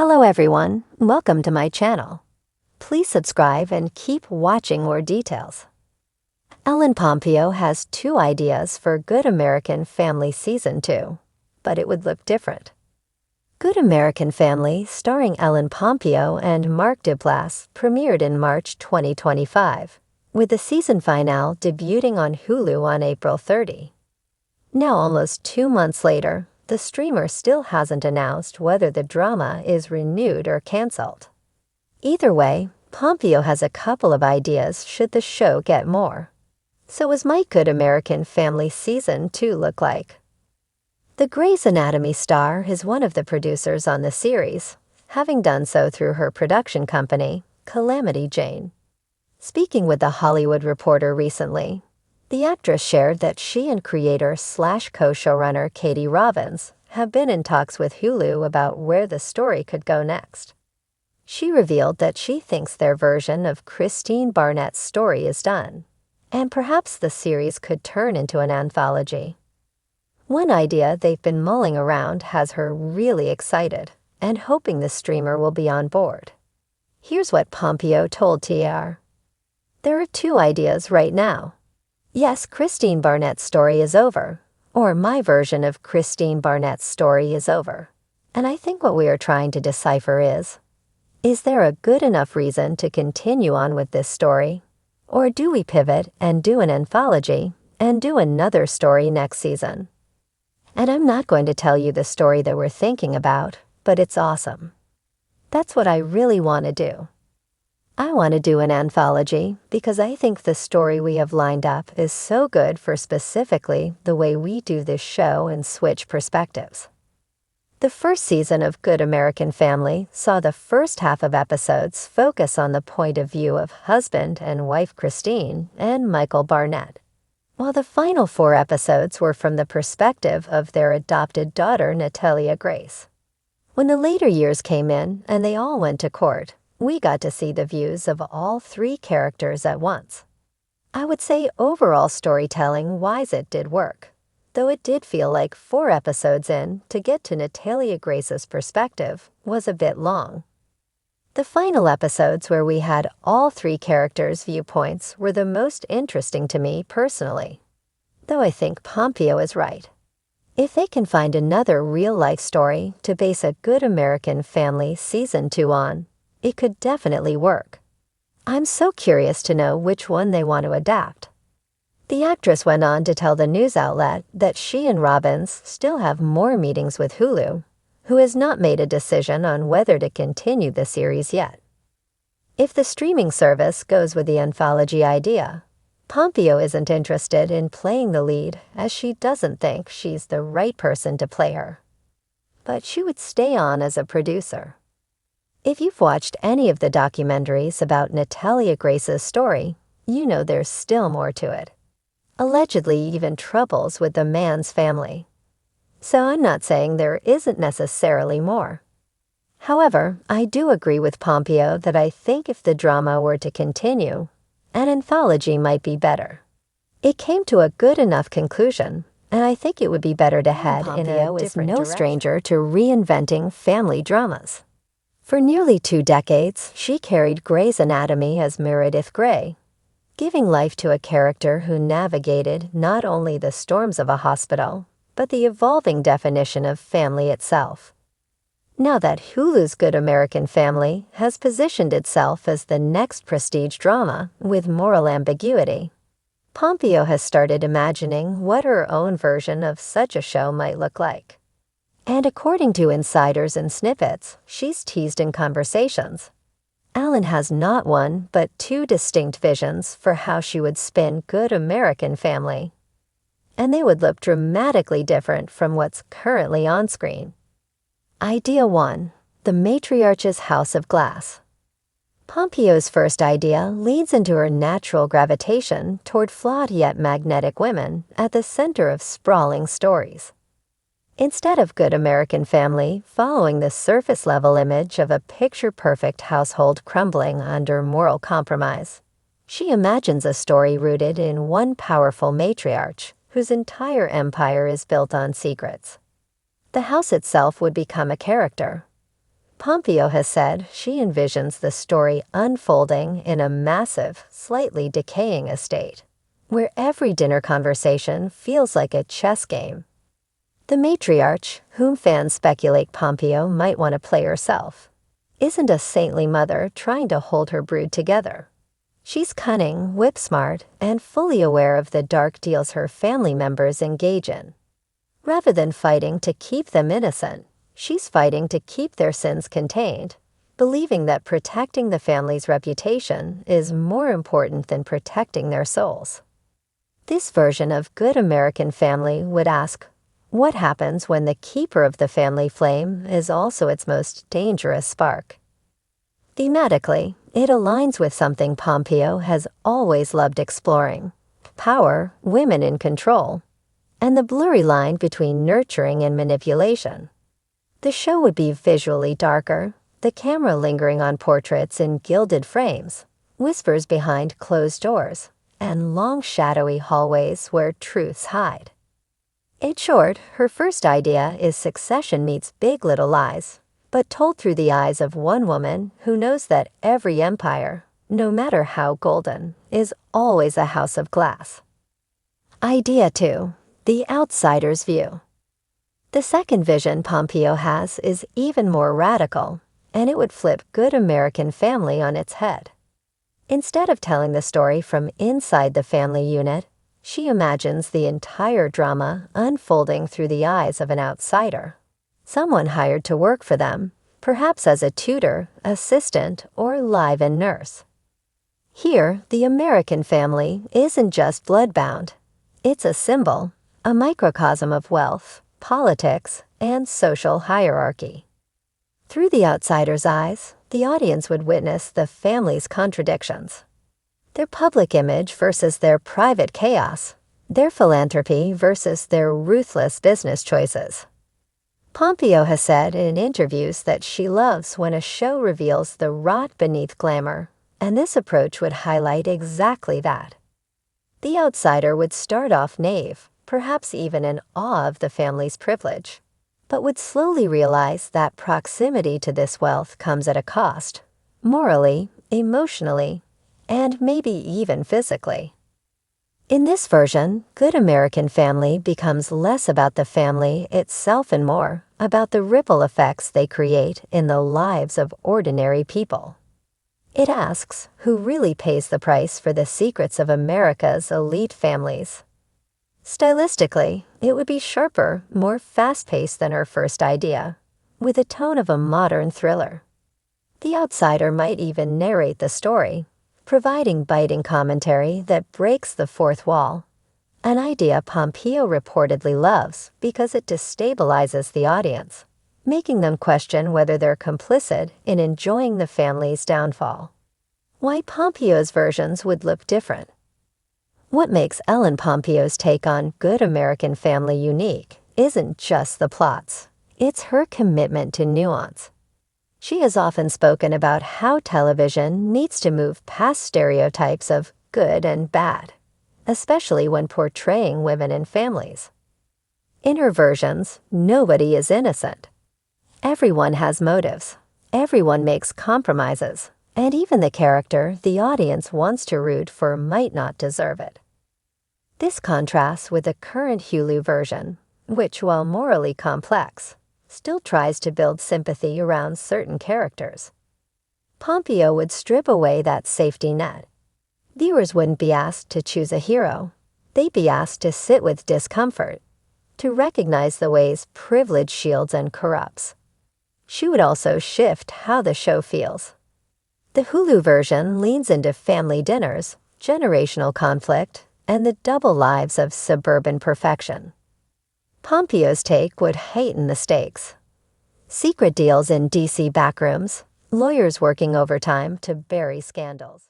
Hello everyone, welcome to my channel. Please subscribe and keep watching more details. Ellen Pompeo has two ideas for Good American Family Season 2, but it would look different. Good American Family, starring Ellen Pompeo and Mark Duplass, premiered in March 2025, with the season finale debuting on Hulu on April 30. Now almost 2 months later, the streamer still hasn't announced whether the drama is renewed or canceled. Either way, Pompeo has a couple of ideas should the show get more. So what might Good American Family Season 2 look like? The Grey's Anatomy star is one of the producers on the series, having done so through her production company, Calamity Jane. Speaking with The Hollywood Reporter recently, the actress shared that she and creator/co-showrunner Katie Robbins have been in talks with Hulu about where the story could go next. She revealed that she thinks their version of Christine Barnett's story is done, and perhaps the series could turn into an anthology. One idea they've been mulling around has her really excited and hoping the streamer will be on board. Here's what Pompeo told TR. There are two ideas right now. Yes, Christine Barnett's story is over, or my version of Christine Barnett's story is over. And I think what we are trying to decipher is there a good enough reason to continue on with this story? Or do we pivot and do an anthology and do another story next season? And I'm not going to tell you the story that we're thinking about, but it's awesome. That's what I really want to do. I want to do an anthology because I think the story we have lined up is so good for specifically the way we do this show and switch perspectives. The first season of Good American Family saw the first half of episodes focus on the point of view of husband and wife Christine and Michael Barnett, while the final 4 episodes were from the perspective of their adopted daughter Natalia Grace. When the later years came in and they all went to court, we got to see the views of all 3 characters at once. I would say overall storytelling-wise it did work, though it did feel like 4 episodes in to get to Natalia Grace's perspective was a bit long. The final episodes where we had all 3 characters' viewpoints were the most interesting to me personally, though I think Pompeo is right. If they can find another real-life story to base a Good American Family Season 2 on, it could definitely work. I'm so curious to know which one they want to adapt. The actress went on to tell the news outlet that she and Robbins still have more meetings with Hulu, who has not made a decision on whether to continue the series yet. If the streaming service goes with the anthology idea, Pompeo isn't interested in playing the lead as she doesn't think she's the right person to play her. But she would stay on as a producer. If you've watched any of the documentaries about Natalia Grace's story, you know there's still more to it. Allegedly even troubles with the man's family. So I'm not saying there isn't necessarily more. However, I do agree with Pompeo that I think if the drama were to continue, an anthology might be better. It came to a good enough conclusion, and I think it would be better to head in a different direction. No stranger to reinventing family dramas. For nearly 2 decades, she carried Grey's Anatomy as Meredith Grey, giving life to a character who navigated not only the storms of a hospital, but the evolving definition of family itself. Now that Hulu's Good American Family has positioned itself as the next prestige drama with moral ambiguity, Pompeo has started imagining what her own version of such a show might look like. And according to insiders and snippets she's teased in conversations, Ellen has not 1 but 2 distinct visions for how she would spin Good American Family. And they would look dramatically different from what's currently on screen. Idea 1. The Matriarch's House of Glass. Pompeo's first idea leads into her natural gravitation toward flawed yet magnetic women at the center of sprawling stories. Instead of Good American Family following the surface-level image of a picture-perfect household crumbling under moral compromise, she imagines a story rooted in one powerful matriarch whose entire empire is built on secrets. The house itself would become a character, Pompeo has said she envisions the story unfolding in a massive, slightly decaying estate, where every dinner conversation feels like a chess game. The matriarch, whom fans speculate Pompeo might want to play herself, isn't a saintly mother trying to hold her brood together. She's cunning, whip-smart, and fully aware of the dark deals her family members engage in. Rather than fighting to keep them innocent, she's fighting to keep their sins contained, believing that protecting the family's reputation is more important than protecting their souls. This version of Good American Family would ask, what happens when the keeper of the family flame is also its most dangerous spark? Thematically, it aligns with something Pompeo has always loved exploring: power, women in control, and the blurry line between nurturing and manipulation. The show would be visually darker, the camera lingering on portraits in gilded frames, whispers behind closed doors, and long shadowy hallways where truths hide. In short, her first idea is Succession meets Big Little Lies, but told through the eyes of one woman who knows that every empire, no matter how golden, is always a house of glass. Idea 2. The Outsider's View. The second vision Pompeo has is even more radical, and it would flip Good American Family on its head. Instead of telling the story from inside the family unit, she imagines the entire drama unfolding through the eyes of an outsider, someone hired to work for them, perhaps as a tutor, assistant, or live-in nurse. Here, the American family isn't just bloodbound. It's a symbol, a microcosm of wealth, politics, and social hierarchy. Through the outsider's eyes, the audience would witness the family's contradictions: their public image versus their private chaos, their philanthropy versus their ruthless business choices. Pompeo has said in interviews that she loves when a show reveals the rot beneath glamour, and this approach would highlight exactly that. The outsider would start off naive, perhaps even in awe of the family's privilege, but would slowly realize that proximity to this wealth comes at a cost, morally, emotionally, and maybe even physically. In this version, Good American Family becomes less about the family itself and more about the ripple effects they create in the lives of ordinary people. It asks who really pays the price for the secrets of America's elite families. Stylistically, it would be sharper, more fast-paced than her first idea, with a tone of a modern thriller. The outsider might even narrate the story, providing biting commentary that breaks the fourth wall, an idea Pompeo reportedly loves because it destabilizes the audience, making them question whether they're complicit in enjoying the family's downfall. Why Pompeo's versions would look different. What makes Ellen Pompeo's take on Good American Family unique isn't just the plots, it's her commitment to nuance. She has often spoken about how television needs to move past stereotypes of good and bad, especially when portraying women and families. In her versions, nobody is innocent. Everyone has motives, everyone makes compromises, and even the character the audience wants to root for might not deserve it. This contrasts with the current Hulu version, which, while morally complex, still tries to build sympathy around certain characters. Pompeo would strip away that safety net. Viewers wouldn't be asked to choose a hero. They'd be asked to sit with discomfort, to recognize the ways privilege shields and corrupts. She would also shift how the show feels. The Hulu version leans into family dinners, generational conflict, and the double lives of suburban perfection. Pompeo's take would heighten the stakes. Secret deals in DC backrooms, lawyers working overtime to bury scandals.